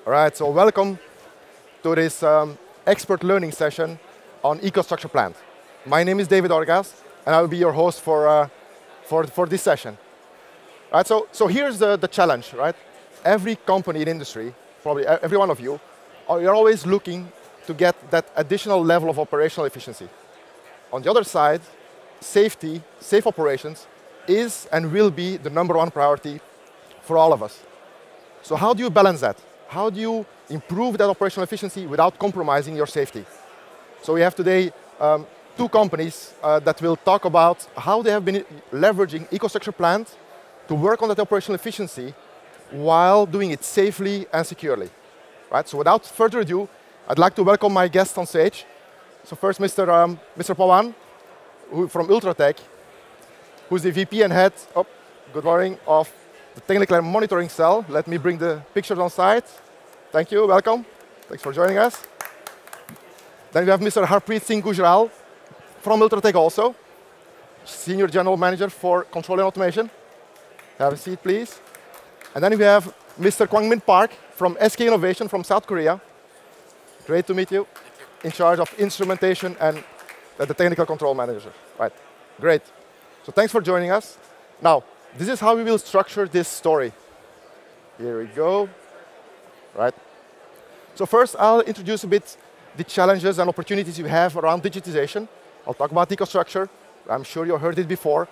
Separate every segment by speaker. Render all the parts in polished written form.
Speaker 1: All right, so welcome to this expert learning session on EcoStruxure Plant. My name is David Orgas, and I will be your host for this session. All right, so here's the challenge, right? Every company in industry, probably every one of you, you're always looking to get that additional level of operational efficiency. On the other side, safety, safe operations is and will be the #1 priority for all of us. So how do you balance that? How do you improve that operational efficiency without compromising your safety? So we have today two companies that will talk about how they have been leveraging EcoStruxure Plant to work on that operational efficiency while doing it safely and securely. Right? So without further ado, I'd like to welcome my guests on stage. So first, Mr. Pawan, from Ultratech, who's the VP and head, good morning, of the technical and monitoring cell. Let me bring the pictures on site. Thank you, welcome. Thanks for joining us. Then we have Mr. Harpreet Singh Gujral from Ultratech also, Senior General Manager for Control and Automation. Have a seat, please. And then we have Mr. Kwangmin Park from SK Innovation from South Korea. Great to meet you. In charge of instrumentation and the technical control manager. Right, great. So thanks for joining us. Now, this is how we will structure this story. Here we go. Right. So first, I'll introduce a bit the challenges and opportunities you have around digitization. I'll talk about EcoStruxure. I'm sure you heard it before.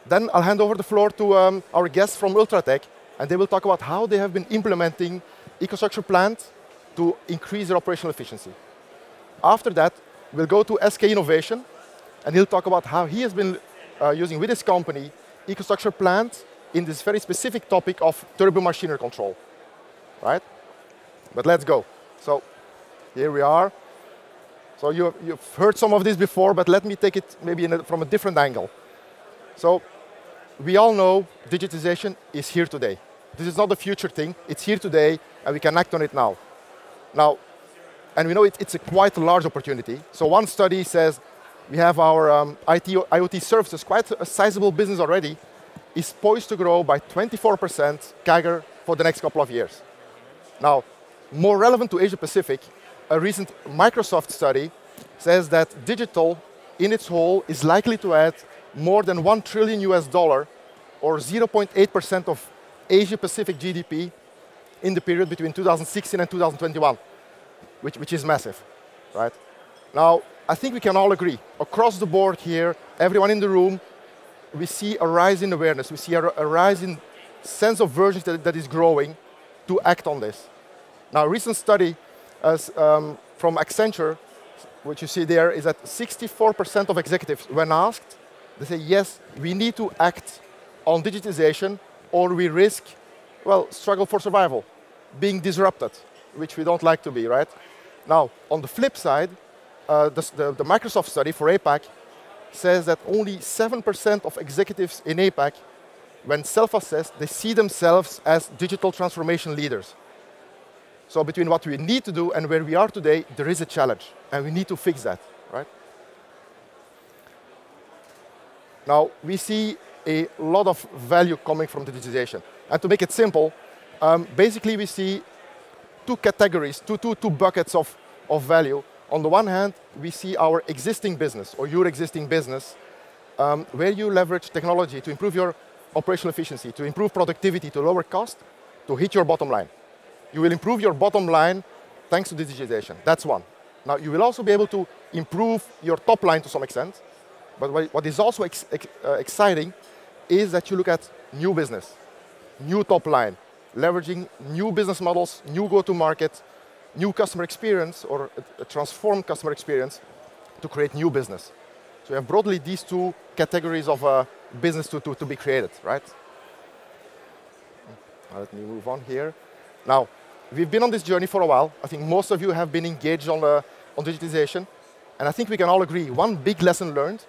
Speaker 1: Then I'll hand over the floor to our guests from Ultratech, and they will talk about how they have been implementing EcoStruxure Plant to increase their operational efficiency. After that, we'll go to SK Innovation, and he'll talk about how he has been using with his company EcoStruxure Plant in this very specific topic of turbo machinery control. Right? But let's go. So here we are. So you've heard some of this before, but let me take it maybe from a different angle. So we all know digitization is here today. This is not a future thing. It's here today, and we can act on it now. And we know it's a quite large opportunity. So one study says we have our IoT services, quite a sizable business already, is poised to grow by 24% CAGR for the next couple of years. Now, more relevant to Asia Pacific, a recent Microsoft study says that digital in its whole is likely to add more than $1 trillion or 0.8% of Asia Pacific GDP in the period between 2016 and 2021, which is massive, right? Now, I think we can all agree, across the board here, everyone in the room, we see a rise in awareness. We see a rise in sense of urgency that is growing to act on this. Now, a recent study from Accenture, which you see there, is that 64% of executives, when asked, they say, yes, we need to act on digitization or we risk, well, struggle for survival, being disrupted, which we don't like to be, right? Now, on the flip side, the Microsoft study for APAC says that only 7% of executives in APAC, when self-assessed, they see themselves as digital transformation leaders. So between what we need to do and where we are today, there is a challenge, and we need to fix that, right? Now, we see a lot of value coming from digitization. And to make it simple, basically we see two categories, two buckets of value. On the one hand, we see our existing business, or your existing business, where you leverage technology to improve your operational efficiency, to improve productivity, to lower cost, to hit your bottom line. You will improve your bottom line thanks to digitization. That's one. Now, you will also be able to improve your top line to some extent. But what is also exciting is that you look at new business, new top line, leveraging new business models, new go-to-market, new customer experience, or a transformed customer experience to create new business. So you have broadly these two categories of business to be created, right? Let me move on here. Now, we've been on this journey for a while. I think most of you have been engaged on digitization. And I think we can all agree, one big lesson learned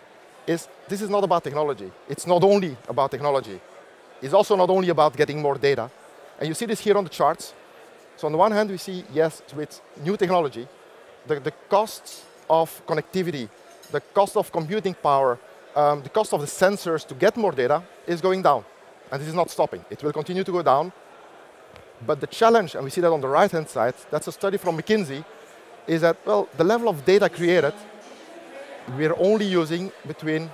Speaker 1: is this is not about technology. It's not only about technology. It's also not only about getting more data. And you see this here on the charts. So on the one hand, we see, yes, with new technology, the costs of connectivity, the cost of computing power, the cost of the sensors to get more data is going down. And this is not stopping. It will continue to go down. But the challenge, and we see that on the right-hand side, that's a study from McKinsey, is that, well, the level of data created, we're only using between,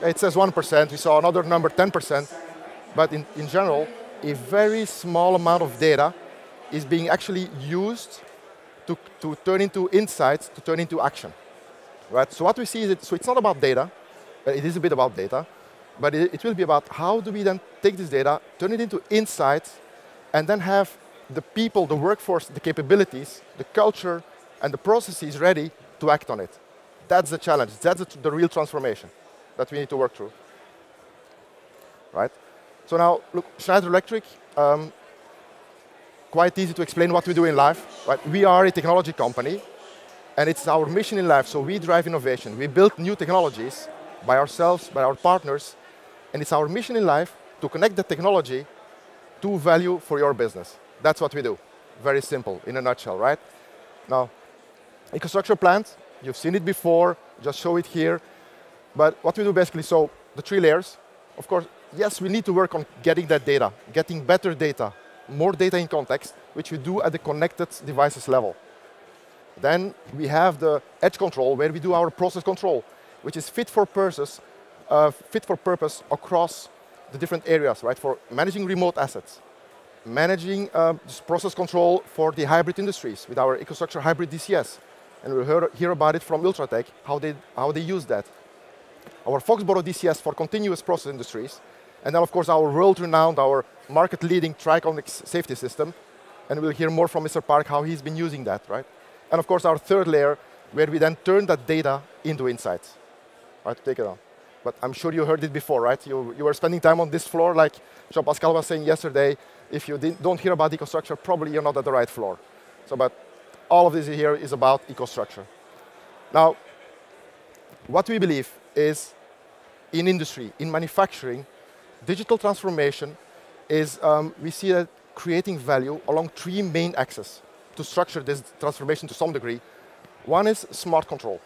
Speaker 1: it says 1%, we saw another number, 10%, but in general, a very small amount of data is being actually used to turn into insights, to turn into action. Right? So what we see is, so it's not about data, it is a bit about data, but it will be about how do we then take this data, turn it into insights, and then have the people, the workforce, the capabilities, the culture, and the processes ready to act on it. That's the challenge. That's the real transformation that we need to work through. Right? So now, look, Schneider Electric, quite easy to explain what we do in life. Right? We are a technology company, and it's our mission in life, so we drive innovation. We build new technologies by ourselves, by our partners, and it's our mission in life to connect the technology to value for your business. That's what we do. Very simple, in a nutshell, right? Now, EcoStruxure Plant, you've seen it before, just show it here. But what we do basically, so the 3 layers, of course, yes, we need to work on getting that data, getting better data, more data in context, which we do at the connected devices level. Then we have the edge control, where we do our process control, which is fit for purpose across the different areas, right? For managing remote assets, managing process control for the hybrid industries with our EcoStruxure Hybrid DCS. And we'll hear about it from Ultratech, how they use that. Our Foxborough DCS for continuous process industries. And then, of course, our world-renowned, our market-leading Triconic safety system. And we'll hear more from Mr. Park, how he's been using that, right? And, of course, our 3rd layer, where we then turn that data into insights. Right, take it on. But I'm sure you heard it before, right? You were spending time on this floor, like Jean-Pascal was saying yesterday. If you don't hear about EcoStruxure, probably you're not at the right floor. So, but all of this here is about EcoStruxure. Now, what we believe is in industry, in manufacturing, digital transformation is, we see that creating value along 3 main axes to structure this transformation to some degree. One is smart control.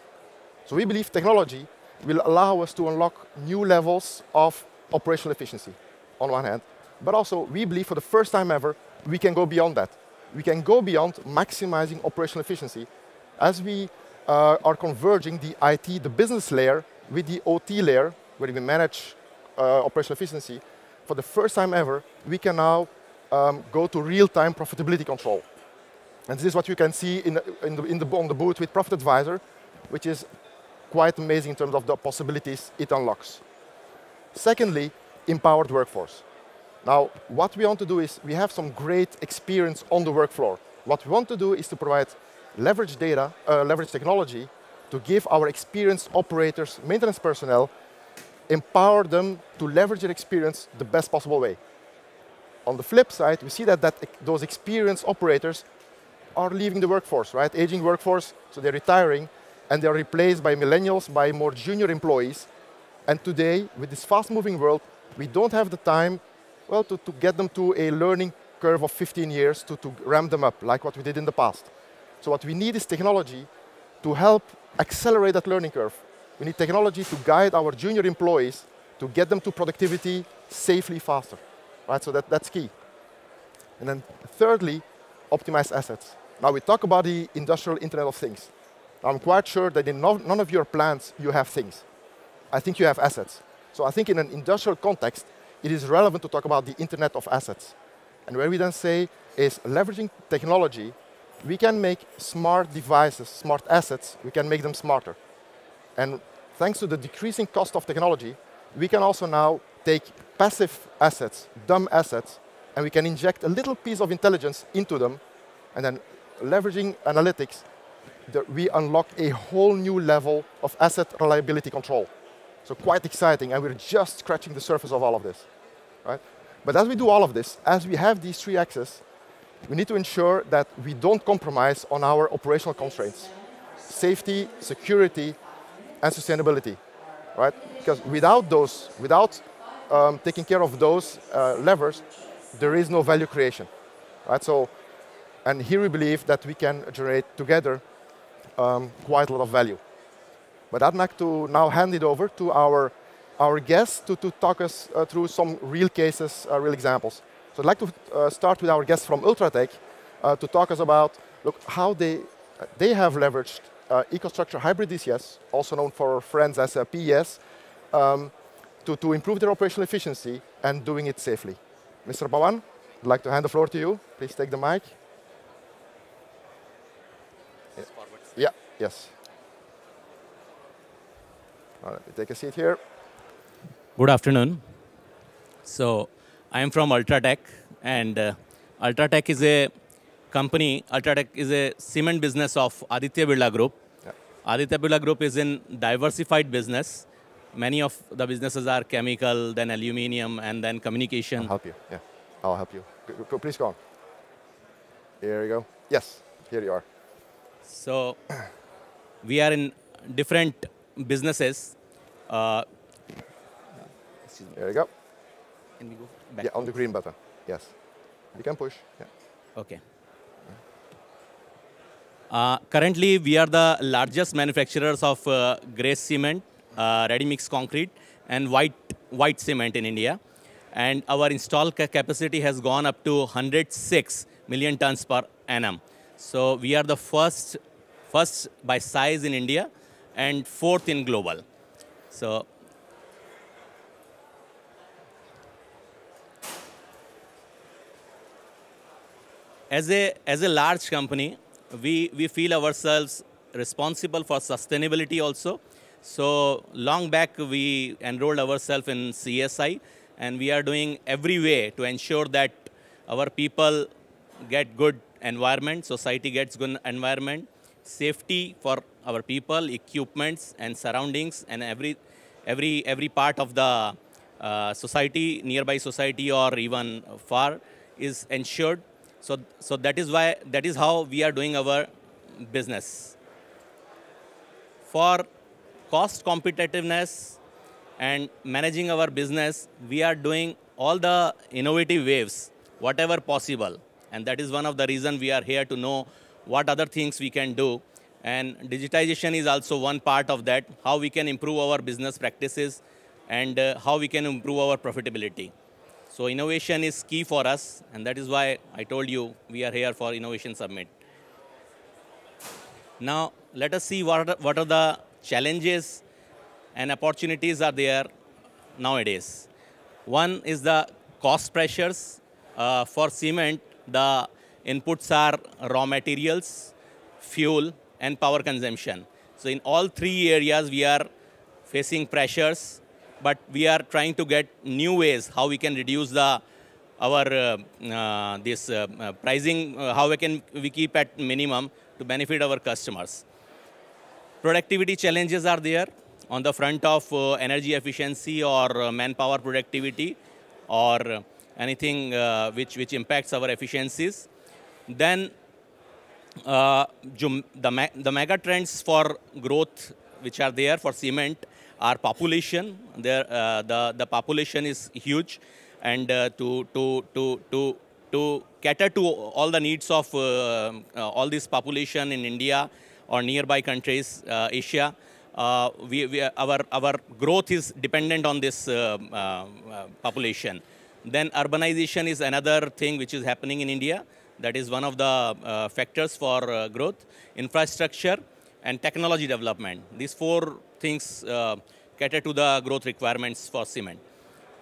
Speaker 1: So we believe technology will allow us to unlock new levels of operational efficiency, on one hand. But also, we believe for the first time ever, we can go beyond that. We can go beyond maximizing operational efficiency as we are converging the IT, the business layer, with the OT layer, where we manage operational efficiency. For the first time ever, we can now go to real-time profitability control. And this is what you can see on the booth with Profit Advisor, which is quite amazing in terms of the possibilities it unlocks. Secondly, empowered workforce. Now, what we want to do is, we have some great experience on the work floor. What we want to do is to provide leverage technology to give our experienced operators, maintenance personnel, empower them to leverage their experience the best possible way. On the flip side, we see that those experienced operators are leaving the workforce, right? Aging workforce, so they're retiring, and they're replaced by millennials, by more junior employees. And today, with this fast-moving world, we don't have the time, well, to get them to a learning curve of 15 years to ramp them up, like what we did in the past. So what we need is technology to help accelerate that learning curve. We need technology to guide our junior employees to get them to productivity safely faster, right? So that's key. And then thirdly, optimize assets. Now we talk about the industrial Internet of Things. I'm quite sure that in none of your plants you have things. I think you have assets. So I think in an industrial context, it is relevant to talk about the Internet of Assets. And where we then say is leveraging technology, we can make smart devices, smart assets, we can make them smarter. And thanks to the decreasing cost of technology, we can also now take passive assets, dumb assets, and we can inject a little piece of intelligence into them, and then leveraging analytics, we unlock a whole new level of asset reliability control. So quite exciting, and we're just scratching the surface of all of this, right? But as we do all of this, as we have these 3 axes, we need to ensure that we don't compromise on our operational constraints. Safety, security, and sustainability, right? Because without those, taking care of those levers, there is no value creation, right? So, and here we believe that we can generate together quite a lot of value. But I'd like to now hand it over to our guests to talk us through some real cases, real examples. So I'd like to start with our guests from Ultratech to talk us about how they have leveraged EcoStruxure Hybrid DCS, also known for our friends as PES, to improve their operational efficiency and doing it safely. Mr. Bawan, I'd like to hand the floor to you. Please take the mic. Yeah, yes. All right, take a seat here.
Speaker 2: Good afternoon. So I am from Ultratech, and Ultratech is a company. Ultratech is a cement business of Aditya Birla Group. Yeah. Aditya Birla Group is in diversified business. Many of the businesses are chemical, then aluminium, and then communication.
Speaker 1: I'll help you. Yeah, I'll help you. Please go on. Here you go. Yes, here you are.
Speaker 2: So we are in different businesses.
Speaker 1: There you go.
Speaker 2: Can we go back?
Speaker 1: Yeah, on the green button. Yes. You can push. Yeah.
Speaker 2: Okay. Currently, we are the largest manufacturers of grey cement, ready-mix concrete, and white cement in India. And our installed capacity has gone up to 106 million tons per annum. So we are the first by size in India and fourth in global. So as a large company, we feel ourselves responsible for sustainability also. So long back, we enrolled ourselves in CSI, and we are doing every way to ensure that our people get good environment, society gets good environment, safety for our people, equipments and surroundings, and every part of the society, nearby society or even far is ensured. So that is how we are doing our business. For cost competitiveness and managing our business, we are doing all the innovative waves, whatever possible. And that is one of the reasons we are here, to know what other things we can do. And digitization is also one part of that, how we can improve our business practices and how we can improve our profitability. So innovation is key for us, and that is why I told you we are here for Innovation Summit. Now, let us see what are the challenges and opportunities are there nowadays. One is the cost pressures. For cement, the inputs are raw materials, fuel, and power consumption. So in all three areas, we are facing pressures, but we are trying to get new ways how we can reduce pricing, how we keep at minimum to benefit our customers. Productivity challenges are there on the front of energy efficiency or manpower productivity or anything which impacts our efficiencies. Then the mega trends for growth which are there for cement are population. The population is huge, and to cater to all the needs of all this population in India or nearby countries, Asia, our growth is dependent on this population. Then urbanization is another thing which is happening in India. That is one of the factors for growth. Infrastructure and technology development. These four things cater to the growth requirements for cement.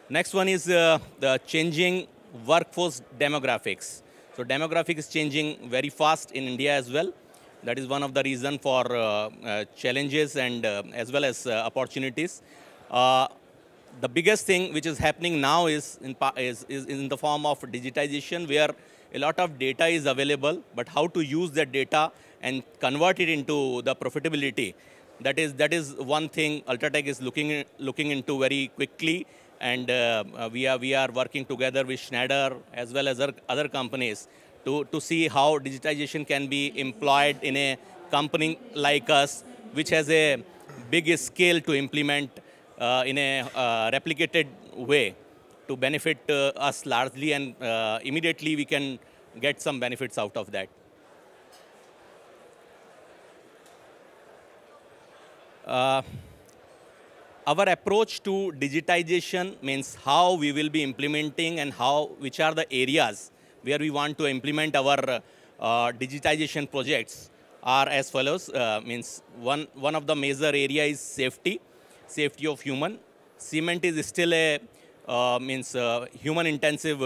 Speaker 2: Next one is the changing workforce demographics. So demographics is changing very fast in India as well. That is one of the reasons for challenges and as well as opportunities. The biggest thing which is happening now is in the form of digitization, where a lot of data is available, but how to use that data and convert it into the profitability, that is one thing Ultratech is looking into very quickly, and we are working together with Schneider as well as other companies to see how digitization can be employed in a company like us, which has a big scale to implement in a replicated way to benefit us largely, and immediately we can get some benefits out of that. our approach to digitization means how we will be implementing and which are the areas where we want to implement our digitization projects are as follows. Means one of the major area is safety of human. Cement is still a human-intensive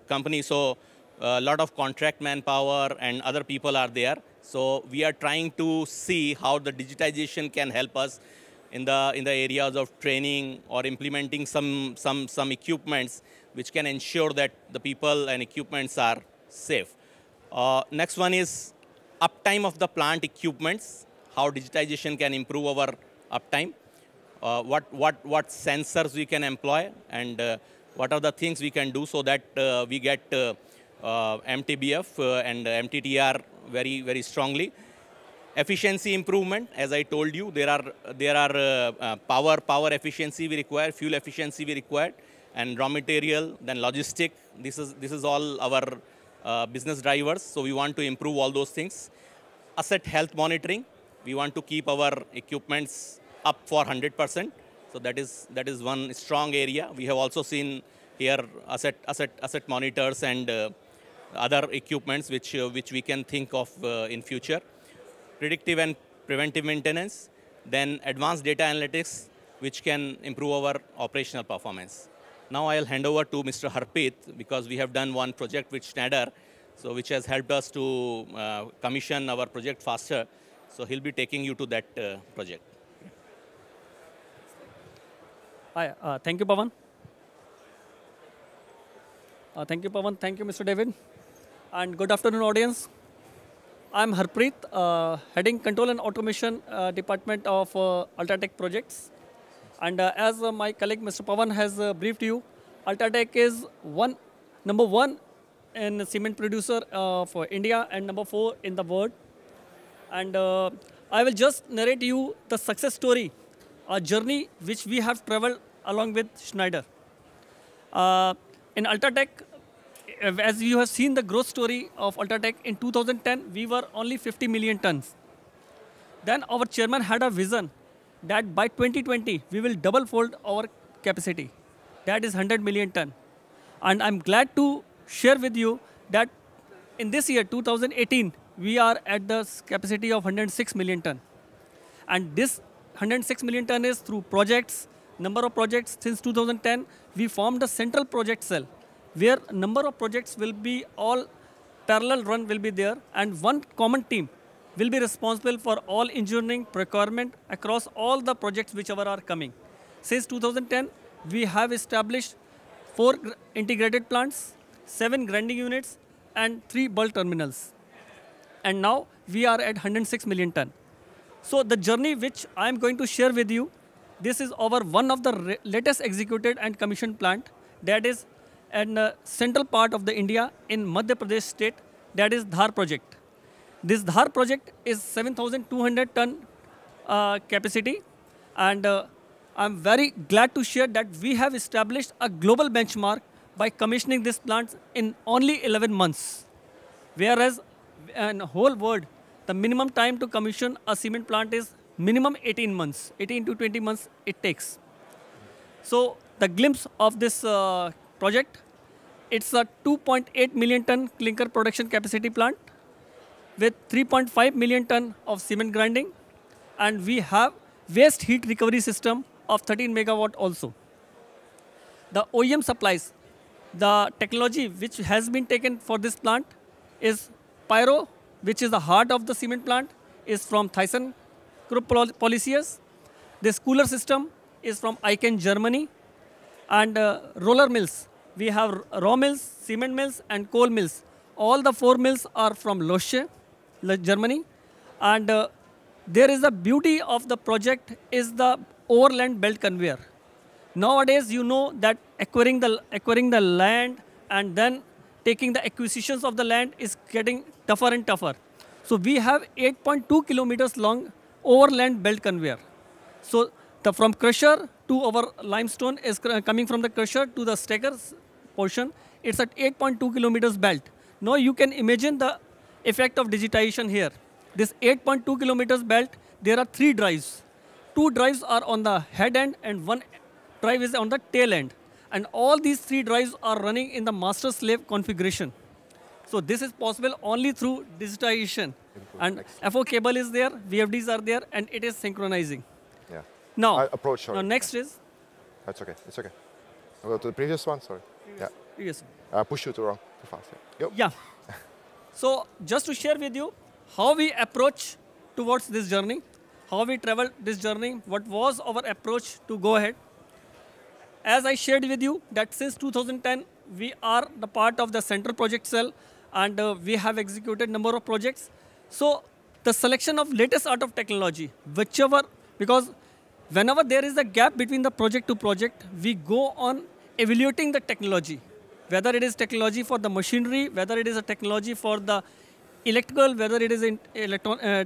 Speaker 2: company, so a lot of contract manpower and other people are there. So we are trying to see how the digitization can help us in the areas of training or implementing some equipments which can ensure that the people and equipments are safe. Next one is uptime of the plant equipments, how digitization can improve our uptime. What sensors we can employ, and what are the things we can do so that we get MTBF and MTTR very strongly. Efficiency improvement, as I told you, there are power efficiency we require, fuel efficiency we require, and raw material, then logistic. This is all our business drivers. So we want to improve all those things. Asset health monitoring, we want to keep our equipments up for 100%. So that is one strong area. We have also seen here asset monitors and other equipments which we can think of in future. Predictive and preventive maintenance, then advanced data analytics, which can improve our operational performance. Now I'll hand over to Mr. Harpreet, because we have done one project with Schneider, so which has helped us to commission our project faster. So he'll be taking you to that project.
Speaker 3: Hi, thank you, Pawan. Thank you, Pawan. Thank you, Mr. David. And good afternoon, audience. I'm Harpreet, heading Control and Automation Department of Ultratech Projects. And as my colleague, Mr. Pawan, has briefed you, Ultratech is number one in cement producer for India and number 4 in the world. And I will just narrate you the success story, a journey which we have traveled along with Schneider. In Ultratech, as you have seen the growth story of Ultratech, in 2010, we were only 50 million tons. Then our chairman had a vision that by 2020, we will double-fold our capacity. That is 100 million ton. And I'm glad to share with you that in this year, 2018, we are at the capacity of 106 million ton. And this 106 million ton is through projects, number of projects. Since 2010, we formed a central project cell, where number of projects will be all parallel run will be there, and one common team will be responsible for all engineering, procurement across all the projects whichever are coming. Since 2010, we have established 4 integrated plants, 7 grinding units, and 3 bulk terminals. And now we are at 106 million ton. So the journey which I am going to share with you, this is our one of the latest executed and commissioned plant, that is in the central part of the India in Madhya Pradesh state, that is Dhar project. This Dhar project is 7,200 ton capacity, and I'm very glad to share that we have established a global benchmark by commissioning this plant in only 11 months. Whereas in the whole world, the minimum time to commission a cement plant is minimum 18 months, 18 to 20 months it takes. So the glimpse of this project, it's a 2.8 million ton clinker production capacity plant with 3.5 million ton of cement grinding, and we have waste heat recovery system of 13 megawatt also. The OEM supplies, the technology which has been taken for this plant is Pyro, which is the heart of the cement plant, is from Thyssen Group Polysius. This cooler system is from Icon, Germany. And roller mills, we have raw mills, cement mills, and coal mills. All the 4 mills are from Loesche, Germany. And there is a beauty of the project is the Overland belt conveyor. Nowadays, you know that acquiring the land and then taking the acquisitions of the land is getting tougher and tougher. So we have 8.2 kilometers long Overland belt conveyor. So from crusher to our limestone is coming from the crusher to the stacker portion. It's at 8.2 kilometers belt. Now you can imagine the effect of digitization here. This 8.2 kilometers belt, there are 3 drives. 2 drives are on the head end and 1 drive is on the tail end. And all these 3 drives are running in the master-slave configuration. So this is possible only through digitization. And FO cable is there, VFDs are there, and it is synchronizing.
Speaker 1: Yeah.
Speaker 3: Now,
Speaker 1: approach, sorry.
Speaker 3: now next is?
Speaker 1: That's okay, it's okay. I'll go to the previous one, sorry.
Speaker 3: Previous.
Speaker 1: Push you too fast. Yep.
Speaker 3: Yeah. So just to share with you how we approach towards this journey, how we traveled this journey, what was our approach to go ahead. As I shared with you that since 2010, we are the part of the central project cell, and we have executed number of projects. So the selection of latest art of technology, whichever, because whenever there is a gap between the project to project, we go on evaluating the technology, whether it is technology for the machinery, whether it is a technology for the electrical, whether it is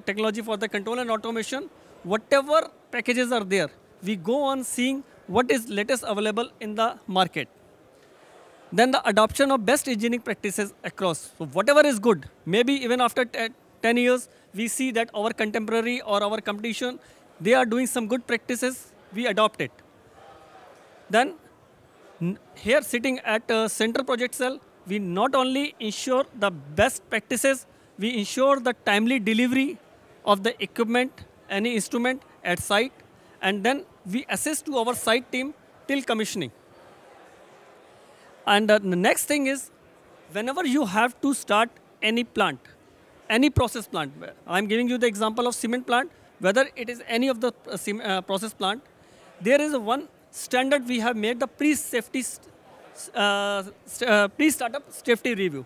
Speaker 3: technology for the control and automation, whatever packages are there, we go on seeing what is latest available in the market. Then the adoption of best engineering practices across. So whatever is good, maybe even after 10 years, we see that our contemporary or our competition, they are doing some good practices, we adopt it. Then here sitting at Central Project Cell, we not only ensure the best practices, we ensure the timely delivery of the equipment, any instrument at site, and then we assist to our site team till commissioning. And the next thing is, whenever you have to start any plant, any process plant, I'm giving you the example of cement plant, whether it is any of the process plant, there is one standard we have made, the pre-startup safety review.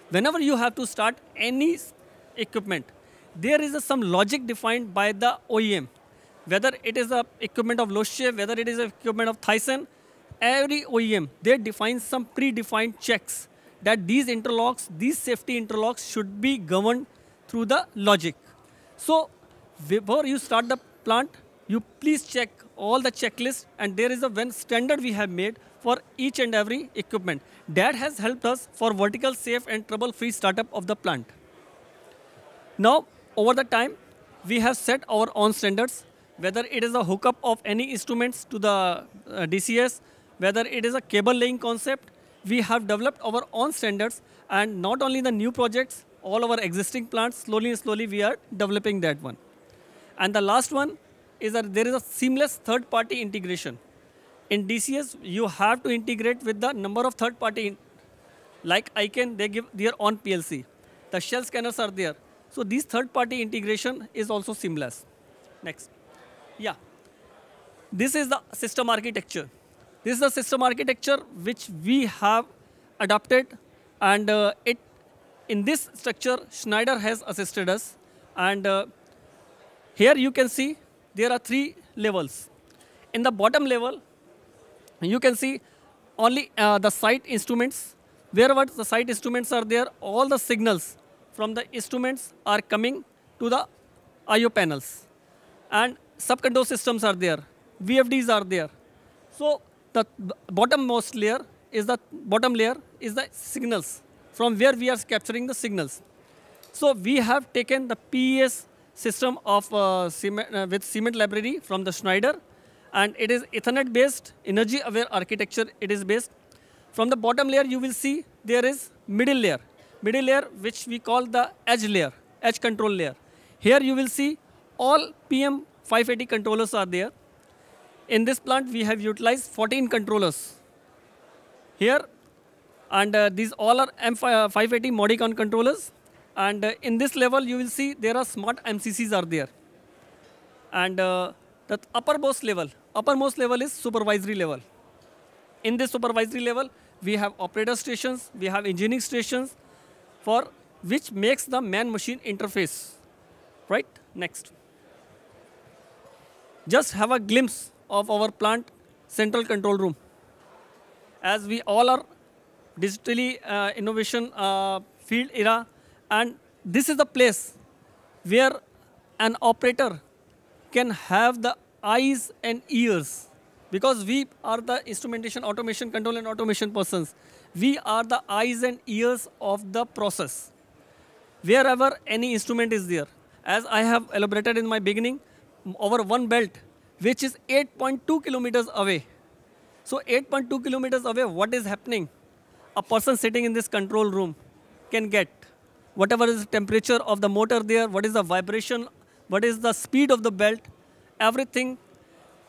Speaker 3: Whenever you have to start any equipment, there is some logic defined by the OEM. Whether it is a equipment of Loesche, whether it is a equipment of Thyssen, every OEM, they define some predefined checks that these interlocks, these safety interlocks should be governed through the logic. So before you start the plant, you please check all the checklists, and there is a one standard we have made for each and every equipment. That has helped us for vertical, safe, and trouble-free startup of the plant. Now, over the time, we have set our own standards, whether it is a hookup of any instruments to the DCS, whether it is a cable laying concept, we have developed our own standards, and not only the new projects, all our existing plants, slowly and slowly we are developing that one. And the last one is that there is a seamless third-party integration. In DCS, you have to integrate with the number of third-party, like ICANN, they give their own PLC. The shell scanners are there. So these third-party integration is also seamless. Next. Yeah. This is the system architecture. This is the system architecture which we have adopted, and in this structure, Schneider has assisted us. And here you can see there are 3 levels. In the bottom level, you can see only the site instruments. Wherever the site instruments are there, all the signals from the instruments are coming to the I/O panels. And sub-control systems are there. VFDs are there. So the bottommost layer is the signals, from where we are capturing the signals. So we have taken the PES system of with cement library from the Schneider, and it is Ethernet-based, energy-aware architecture it is based. From the bottom layer, you will see there is middle layer, which we call the edge layer, edge control layer. Here you will see all PM580 controllers are there. In this plant, we have utilized 14 controllers here, and these all are M580 Modicon controllers. And in this level, you will see there are smart MCCs are there. And the uppermost level is supervisory level. In this supervisory level, we have operator stations, we have engineering stations, for which makes the man-machine interface. Right? Next. Just have a glimpse of our plant central control room. As we all are digitally innovation field era, and this is the place where an operator can have the eyes and ears, because we are the instrumentation, automation, control and automation persons. We are the eyes and ears of the process. Wherever any instrument is there, as I have elaborated in my beginning, over one belt, which is 8.2 kilometers away. So 8.2 kilometers away, what is happening? A person sitting in this control room can get whatever is the temperature of the motor there, what is the vibration, what is the speed of the belt, everything.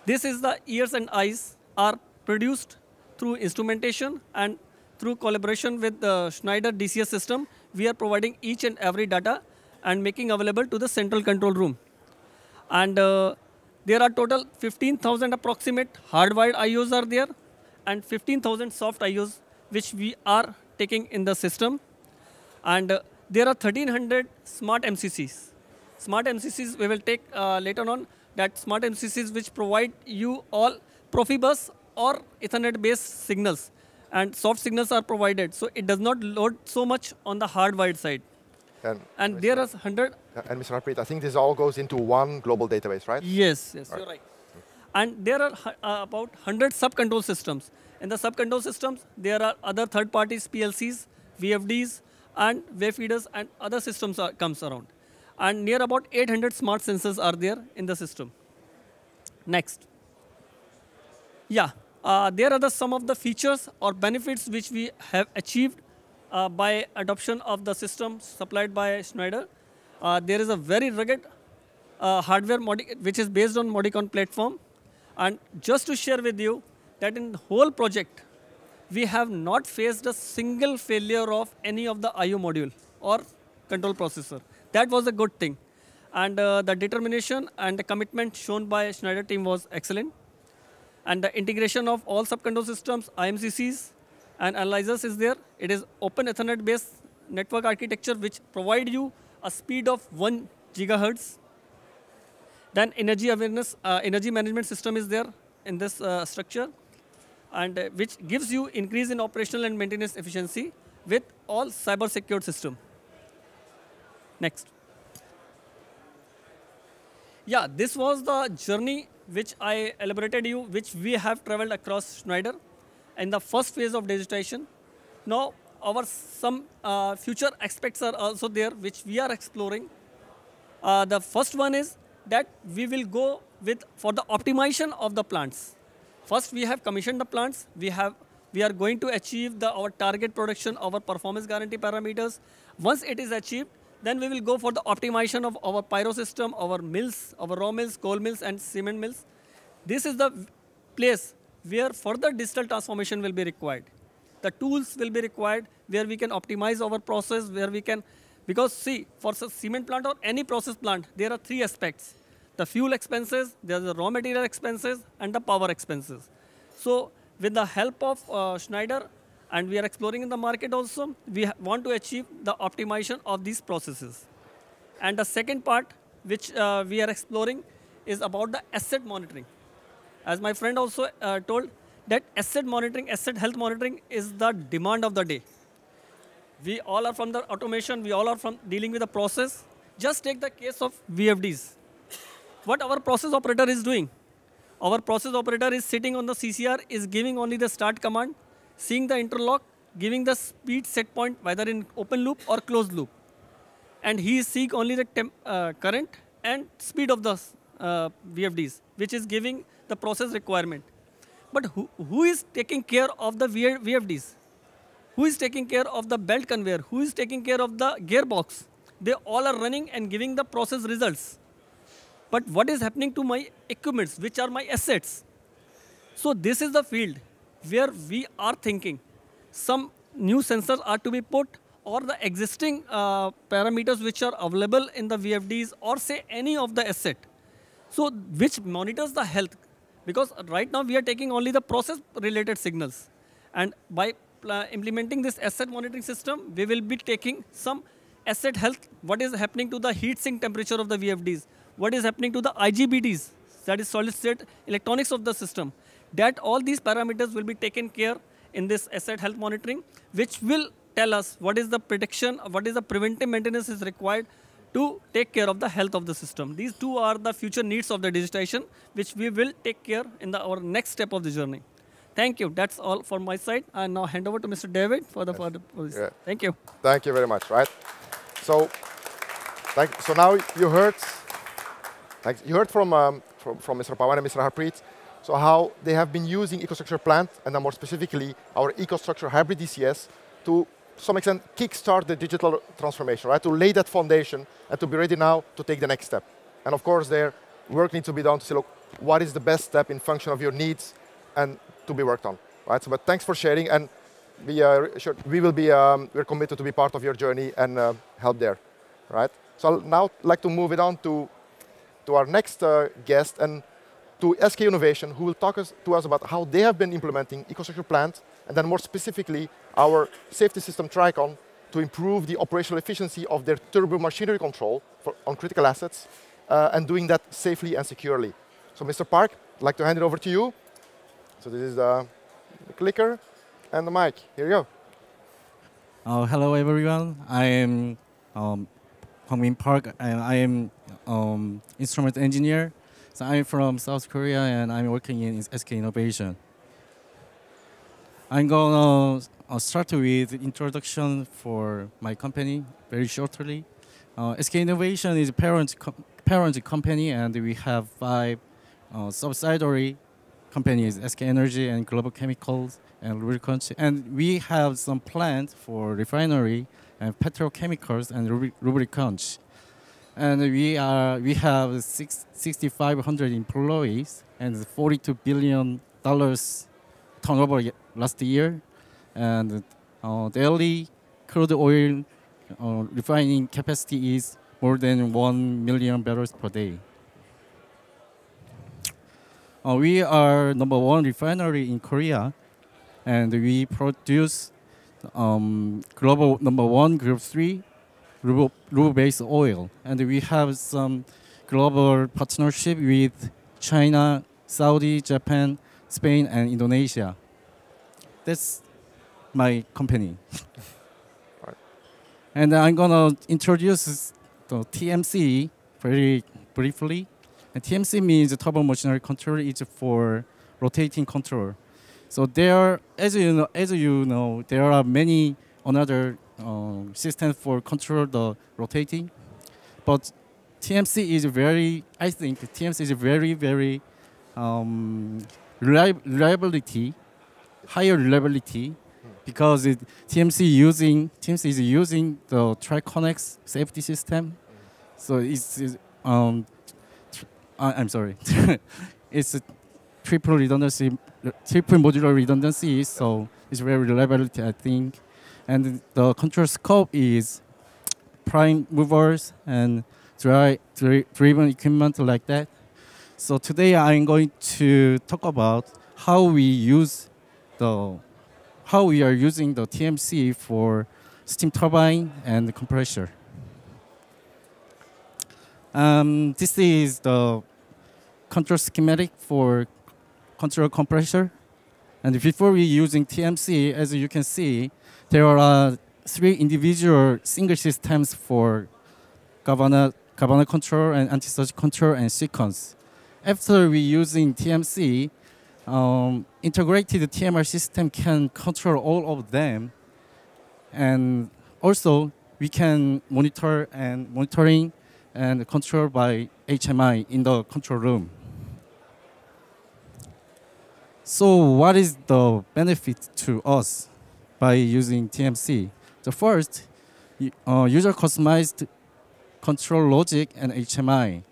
Speaker 3: This is the ears and eyes are produced through instrumentation, and through collaboration with the Schneider DCS system, we are providing each and every data and making available to the central control room. And there are total 15,000 approximate hardwired IOs are there, and 15,000 soft IOs which we are taking in the system. And there are 1,300 smart MCCs. Smart MCCs we will take later on, that smart MCCs which provide you all Profibus or Ethernet-based signals, and soft signals are provided, so it does not load so much on the hardwired side. And there are 100.
Speaker 1: And Mr. Harpreet, I think this all goes into one global database, right?
Speaker 3: Yes, yes, you're right. And there are about 100 sub-control systems. In the sub-control systems, there are other third parties, PLCs, VFDs, and wave feeders, and other systems comes around. And near about 800 smart sensors are there in the system. Next. Yeah, there are some of the features or benefits which we have achieved by adoption of the system supplied by Schneider. There is a very rugged hardware which is based on Modicon platform. And just to share with you that in the whole project, we have not faced a single failure of any of the IO module or control processor. That was a good thing. And the determination and the commitment shown by Schneider team was excellent. And the integration of all sub-control systems, IMCCs, and analyzers is there. It is open Ethernet-based network architecture which provide you a speed of 1 gigahertz. Then energy awareness, energy management system is there in this structure, and which gives you increase in operational and maintenance efficiency with all cyber secured system. Next. Yeah, this was the journey which I elaborated you, which we have traveled across Schneider in the first phase of digitization. Now, our some future aspects are also there, which we are exploring. The first one is that we will go with for the optimization of the plants. First, we have commissioned the plants. We are going to achieve our target production, our performance guarantee parameters. Once it is achieved, then we will go for the optimization of our pyro system, our mills, our raw mills, coal mills, and cement mills. This is the place where further digital transformation will be required. The tools will be required where we can optimize our process, where we can, because see, for a cement plant or any process plant, there are 3 aspects. The fuel expenses, there are the raw material expenses, and the power expenses. So with the help of Schneider, and we are exploring in the market also, we want to achieve the optimization of these processes. And the second part, which we are exploring, is about the asset monitoring. As my friend also told, that asset monitoring, asset health monitoring is the demand of the day. We all are from the automation, we all are from dealing with the process. Just take the case of VFDs. What our process operator is doing? Our process operator is sitting on the CCR, is giving only the start command, seeing the interlock, giving the speed set point, whether in open loop or closed loop. And he is seeing only the current and speed of the VFDs, which is giving the process requirement. But who is taking care of the VFDs? Who is taking care of the belt conveyor? Who is taking care of the gearbox? They all are running and giving the process results. But what is happening to my equipments, which are my assets? So this is the field where we are thinking some new sensors are to be put, or the existing parameters which are available in the VFDs, or say any of the asset. So which monitors the health. Because right now we are taking only the process related signals. And by implementing this asset monitoring system, we will be taking some asset health, what is happening to the heat sink temperature of the VFDs, what is happening to the IGBTs, that is solid state electronics of the system. That all these parameters will be taken care in this asset health monitoring, which will tell us what is the prediction, what is the preventive maintenance is required to take care of the health of the system. These 2 are the future needs of the digitization, which we will take care in our next step of the journey. Thank you. That's all from my side. I now hand over to Mr. David for the further. Yeah. Thank you.
Speaker 1: Thank you very much. Right. So now you heard from from Mr. Pawan and Mr. Harpreet. So how they have been using EcoStruxure Plant, and then more specifically our EcoStruxure Hybrid DCS, to some extent kickstart the digital transformation, right? To lay that foundation and to be ready now to take the next step. And of course, there work needs to be done to say, look, what is the best step in function of your needs and to be worked on, right? So, but thanks for sharing, and we're committed to be part of your journey and help there, right? So I'll now like to move it on to our next guest, and to SK Innovation, who will talk to us about how they have been implementing EcoStruxure Plant, and then more specifically, our safety system Tricon to improve the operational efficiency of their turbo machinery control on critical assets, and doing that safely and securely. So Mr. Park, I'd like to hand it over to you. So this is the clicker and the mic. Here you go.
Speaker 4: Hello, everyone. I am Hong-Min Park, and I am instrument engineer. So I'm from South Korea, and I'm working in SK Innovation. I'm gonna start with introduction for my company very shortly. SK Innovation is a parent company, and we have 5 subsidiary companies: SK Energy and Global Chemicals and Lubricants. And we have some plants for refinery and petrochemicals and lubricants. And we have 6,500 employees and $42 billion turnover last year, and daily crude oil refining capacity is more than 1 million barrels per day. We are #1 refinery in Korea, and we produce global #1 Group 3 lube-based oil. And we have some global partnership with China, Saudi, Japan, Spain, and Indonesia. That's my company.
Speaker 1: Right.
Speaker 4: And I'm gonna introduce the TMC very briefly. And TMC means turbo machinery control. It's for rotating control. So there, as you know, there are many another systems for control the rotating, but TMC is I think TMC is very higher reliability, because TMC is using the Triconex safety system. So I'm sorry, it's a triple modular redundancy. So it's very reliability, I think. And the control scope is prime movers and driven equipment like that. So today I'm going to talk about how we are using the TMC for steam turbine and compressor. This is the control schematic for control compressor. And before we using TMC, as you can see, there are 3 individual single systems for governor control and anti-surge control and sequence. After we using TMC, integrated TMR system can control all of them, and also we can monitoring and control by HMI in the control room. So what is the benefit to us by using TMC? The first, user customized control logic and HMI.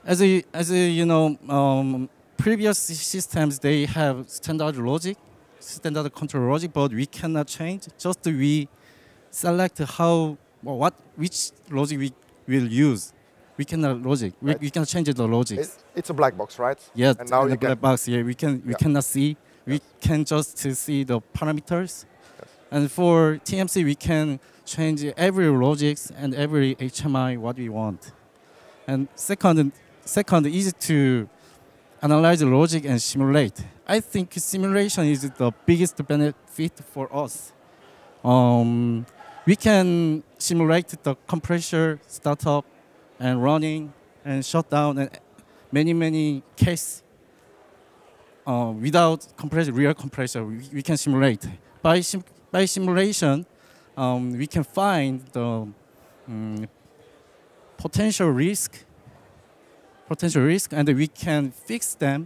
Speaker 4: As you know, previous systems, they have standard control logic, but we cannot change. Just we select which logic we will use. We cannot logic.
Speaker 1: Right.
Speaker 4: We can change the logic.
Speaker 1: It's a black box, right?
Speaker 4: Yes,
Speaker 1: and now
Speaker 4: in the black box. Yeah, we cannot see. We can just see the parameters.
Speaker 1: Yes.
Speaker 4: And for TMC, we can change every logics and every HMI what we want. And second, easy to analyze the logic and simulate. I think simulation is the biggest benefit for us. We can simulate the compressor startup and running and shutdown and many cases without real compressor. We can simulate. By simulation, we can find the potential risk potential risk, and we can fix them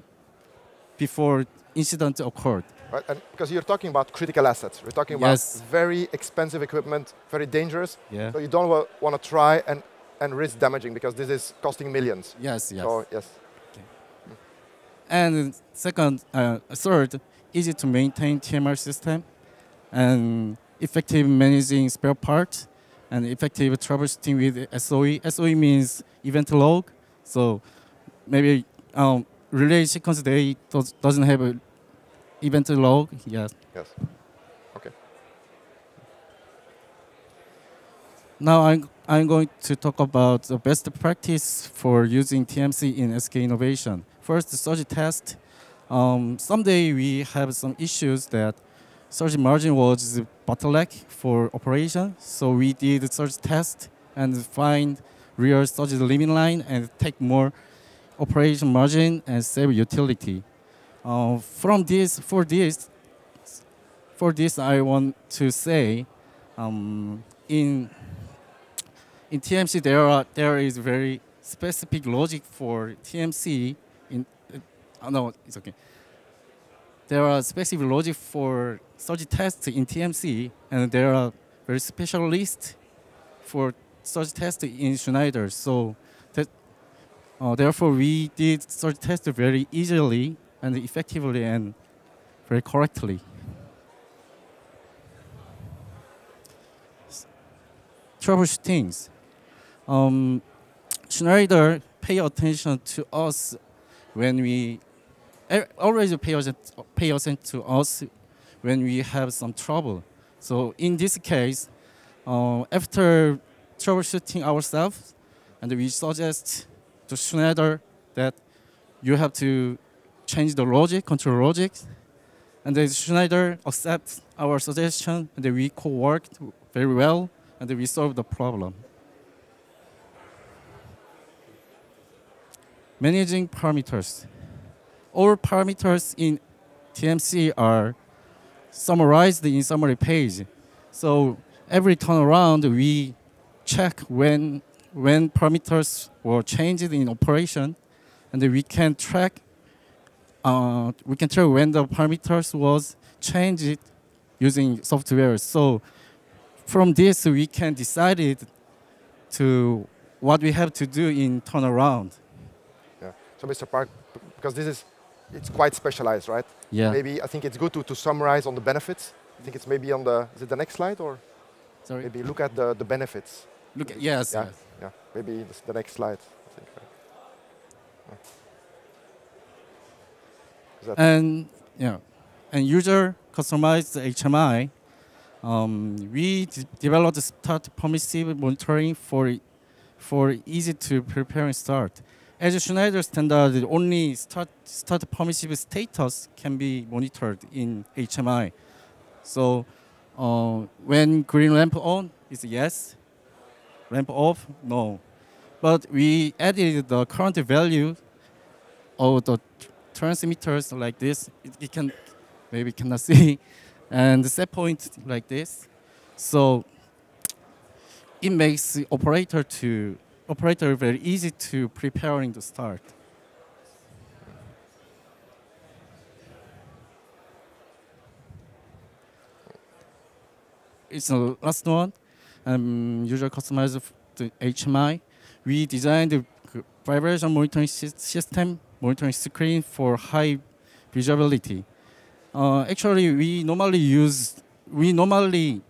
Speaker 4: before incident occurred.
Speaker 1: Right? And because you're talking about critical assets. We're talking about
Speaker 4: Yes.
Speaker 1: very expensive equipment, very dangerous.
Speaker 4: Yeah.
Speaker 1: So you don't want to try and risk damaging because this is costing millions.
Speaker 4: Yes, yes.
Speaker 1: So, yes.
Speaker 4: And third, easy to maintain TMR system, and effective managing spare parts, and effective troubleshooting with SOE. SOE means event log. So maybe relay sequence day doesn't have a event log. Yes.
Speaker 1: Yes. Okay.
Speaker 4: Now I'm going to talk about the best practice for using TMC in SK innovation. First, the surge test. Someday we have some issues that surge margin was bottleneck for operation. So we did surge test and find real surge limit line and take more operation margin and save utility. For this, I want to say, in TMC there is very specific logic for TMC. No, it's okay. There are specific logic for surge tests in TMC, and there are very special lists for surge tests in Schneider. So therefore, we did surge test very easily and effectively and very correctly. Troubleshootings. Schneider pay attention to us when we always pay attention to us when we have some trouble. So in this case, after troubleshooting ourselves, and we suggest to Schneider that you have to change the logic, control logic, and then Schneider accepts our suggestion, and then we co-worked very well, and then we solved the problem. Managing parameters. All parameters in TMC are summarized in summary page. So every turnaround, we check when parameters were changed in operation, and we can track. We can track when the parameters was changed using software. So from this, we can decide to what we have to do in turnaround.
Speaker 1: Yeah. So, Mr. Park, because it's quite specialized, right?
Speaker 4: Yeah.
Speaker 1: Maybe I think it's good to summarize on the benefits. I think it's maybe on is it the next slide or?
Speaker 4: Sorry.
Speaker 1: Maybe look at the benefits.
Speaker 4: Look at, yes.
Speaker 1: Yeah.
Speaker 4: Yes.
Speaker 1: Yeah. Maybe the next slide. I think, right?
Speaker 4: And yeah, and user customized HMI. We developed start permissive monitoring for easy to prepare and start. As a Schneider standard, only start permissive status can be monitored in HMI. So when green lamp on is yes, lamp off no. But we added the current value of the transmitters like this. It can maybe cannot see, and the set point like this. So it makes the operator very easy to preparing to start. It's the last one. User customized the HMI. We designed the vibration monitoring system, monitoring screen for high visibility. Actually, we normally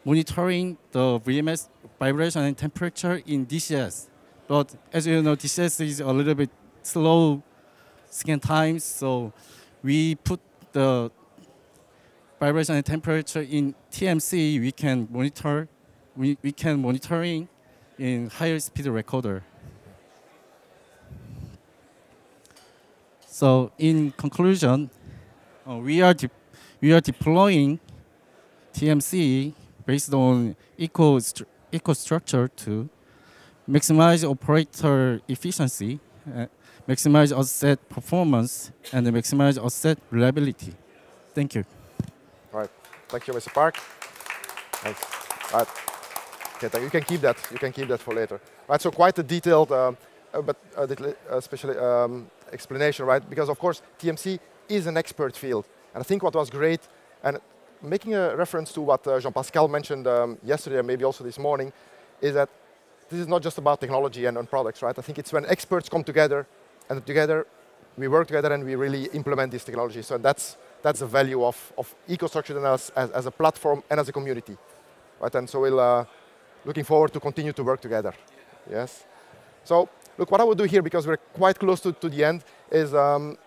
Speaker 4: monitoring the VMS vibration and temperature in DCS. But as you know, DCS is a little bit slow scan times, so we put the vibration and temperature in TMC. We can monitoring in higher speed recorder. So in conclusion, we are deploying TMC based on EcoStruxure to maximize operator efficiency, maximize asset performance, and maximize asset reliability. Thank you.
Speaker 1: All right. Thank you, Mr. Park. Thanks. All right. Okay, you can keep that. You can keep that for later. Right. So quite a detailed special explanation, right? Because of course TMC is an expert field, and I think what was great, and making a reference to what Jean-Pascal mentioned yesterday and maybe also this morning, is that this is not just about technology and products, right? I think it's when experts come together, and together we work together and we really implement this technology. So that's the value of EcoStruxure and us as a platform and as a community, right? And so we'll looking forward to continue to work together. Yes. So look, what I would do here, because we're quite close to the end, is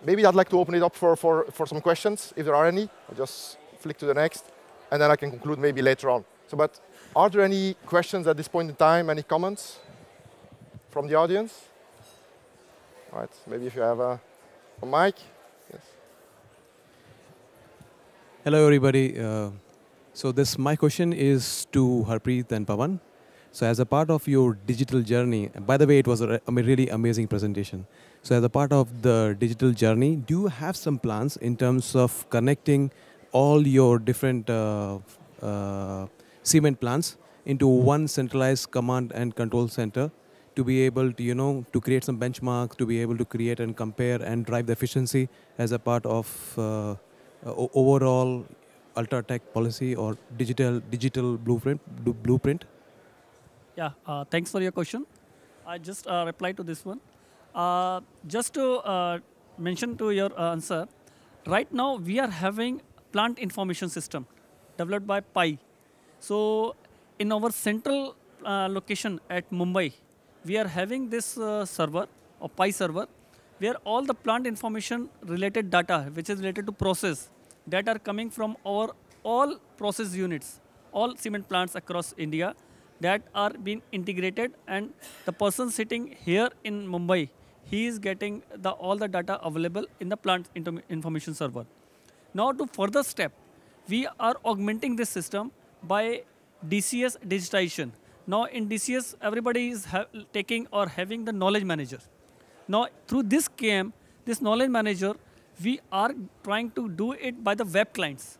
Speaker 1: maybe I'd like to open it up for some questions, if there are any. I'll just flick to the next, and then I can conclude maybe later on. So, but are there any questions at this point in time? Any comments from the audience? All right, maybe if you have a mic. Yes.
Speaker 5: Hello, everybody. So my question is to Harpreet and Pawan. So as a part of your digital journey, and by the way, it was a really amazing presentation. So as a part of the digital journey, do you have some plans in terms of connecting all your different cement plants into one centralized command and control center to be able to, to create some benchmarks, to be able to create and compare and drive the efficiency as a part of overall Ultratech policy or digital blueprint?
Speaker 3: Yeah, thanks for your question. I just reply to this one. Just to mention to your answer, right now we are having plant information system developed by PI. So in our central location at Mumbai, we are having this server or PI server where all the plant information related data, which is related to process, that are coming from our all process units, all cement plants across India, that are being integrated, and the person sitting here in Mumbai, he is getting all the data available in the plant information server. Now to further step, we are augmenting this system by DCS digitization. Now in DCS, everybody is taking or having the knowledge manager. Now through this KM, this knowledge manager, we are trying to do it by the web clients,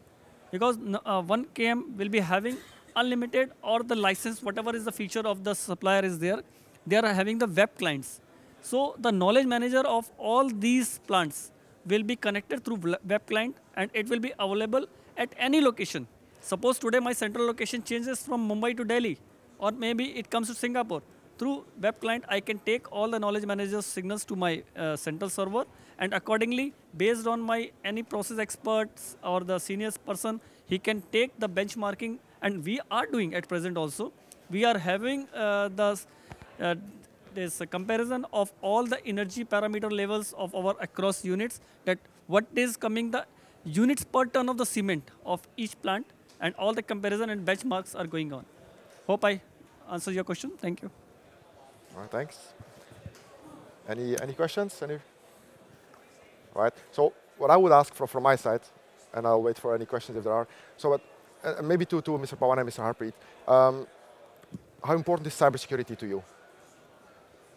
Speaker 3: because one KM will be having unlimited or the license, whatever is the feature of the supplier is there, they are having the web clients. So the knowledge manager of all these plants will be connected through web client, and it will be available at any location. Suppose today my central location changes from Mumbai to Delhi, or maybe it comes to Singapore. Through web client, I can take all the knowledge manager's signals to my central server, and accordingly, based on my any process experts or the senior person, he can take the benchmarking, and we are doing at present also. We are having this comparison of all the energy parameter levels of our across units, that what is coming the units per ton of the cement of each plant, and all the comparison and benchmarks are going on. Hope I answered your question. Thank you.
Speaker 1: All right, thanks. Any questions? All right. So what I would ask from my side, and I'll wait for any questions if there are. So maybe to Mr. Pawan and Mr. Harpreet, how important is cybersecurity to you?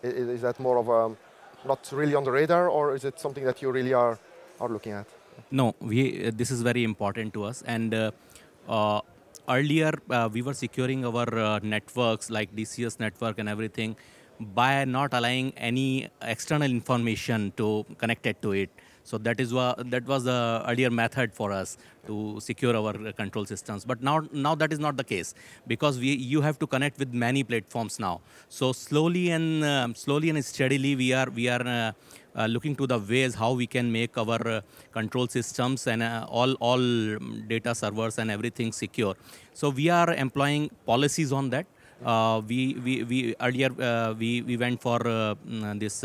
Speaker 1: Is that more of a not really on the radar, or is it something that you really are looking at?
Speaker 2: No, this is very important to us. And earlier, we were securing our networks like DCS network and everything by not allowing any external information to connect it to it. So that was the earlier method for us to secure our control systems. But now that is not the case, because you have to connect with many platforms now. So slowly and steadily we are looking to the ways how we can make our control systems and all data servers and everything secure. So we are employing policies on that. We earlier went for this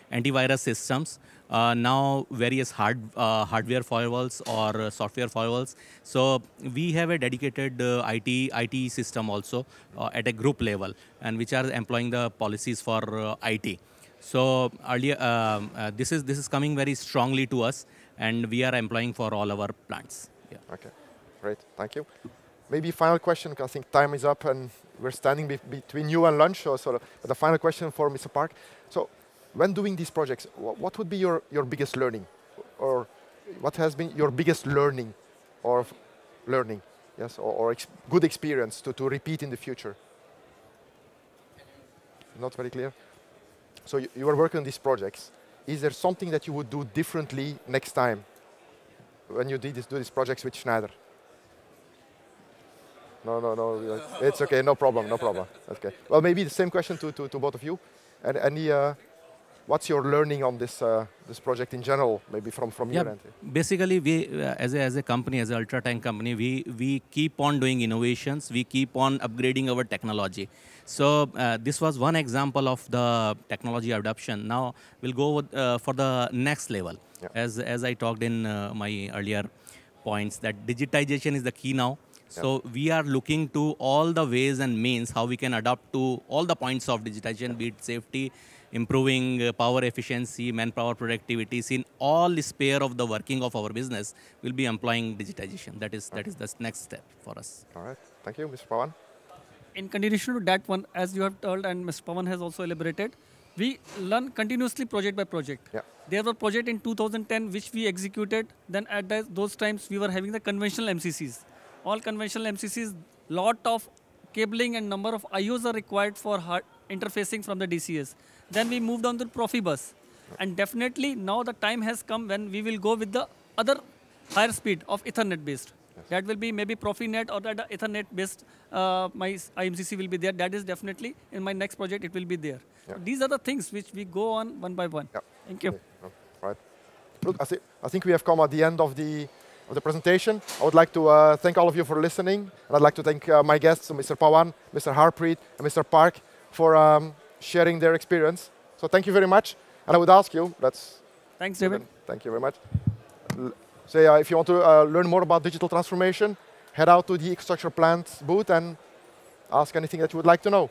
Speaker 2: antivirus systems. Now various hardware firewalls or software firewalls. So we have a dedicated IT system also at a group level, and which are employing the policies for IT. So earlier, this is coming very strongly to us, and we are employing for all our plants. Yeah.
Speaker 1: Okay, great, thank you. Maybe final question, because I think time is up and we're standing between you and lunch. So the final question for Mr. Park. So when doing these projects, what would be your biggest learning? Or what has been your biggest learning yes, or good experience to repeat in the future? Not very clear? So you are working on these projects. Is there something that you would do differently next time when you do these projects with Schneider? No. It's okay, no problem. Okay. Well, maybe the same question to both of you. And any, what's your learning on this project in general, maybe from your end?
Speaker 2: Basically, we as a company, as an ultra tank company, we keep on doing innovations. We keep on upgrading our technology. So this was one example of the technology adoption. Now we'll go for the next level.
Speaker 1: Yeah.
Speaker 2: As I talked in my earlier points, that digitization is the key now. So we are looking to all the ways and means how we can adapt to all the points of digitization, be it safety, improving power efficiency, manpower productivity. In all sphere of the working of our business, we'll be employing digitization. That is the next step for us.
Speaker 1: All right. Thank you, Mr. Pawan.
Speaker 3: In continuation to that one, as you have told and Mr. Pawan has also elaborated, we learn continuously project by project.
Speaker 1: Yeah.
Speaker 3: There was a project in 2010 which we executed. Then at those times, we were having the conventional MCCs. All conventional MCCs, lot of cabling and number of IOs are required for interfacing from the DCS. Then we moved on to Profibus. And definitely now the time has come when we will go with the other higher speed of Ethernet based. Yes. That will be maybe Profinet or the Ethernet based, my IMCC will be there. That is definitely in my next project, it will be there.
Speaker 1: Yeah.
Speaker 3: So these are the things which we go on one by one.
Speaker 1: Yeah.
Speaker 3: Thank you.
Speaker 1: Okay. All right. Look, I think we have come at the end of the presentation. I would like to thank all of you for listening. And I'd like to thank my guests, Mr. Pawan, Mr. Harpreet, and Mr. Park for sharing their experience. So thank you very much. And I would ask you,
Speaker 3: Thanks, David.
Speaker 1: Thank you very much. If you want to learn more about digital transformation, head out to the EcoStruxure Plant booth and ask anything that you would like to know.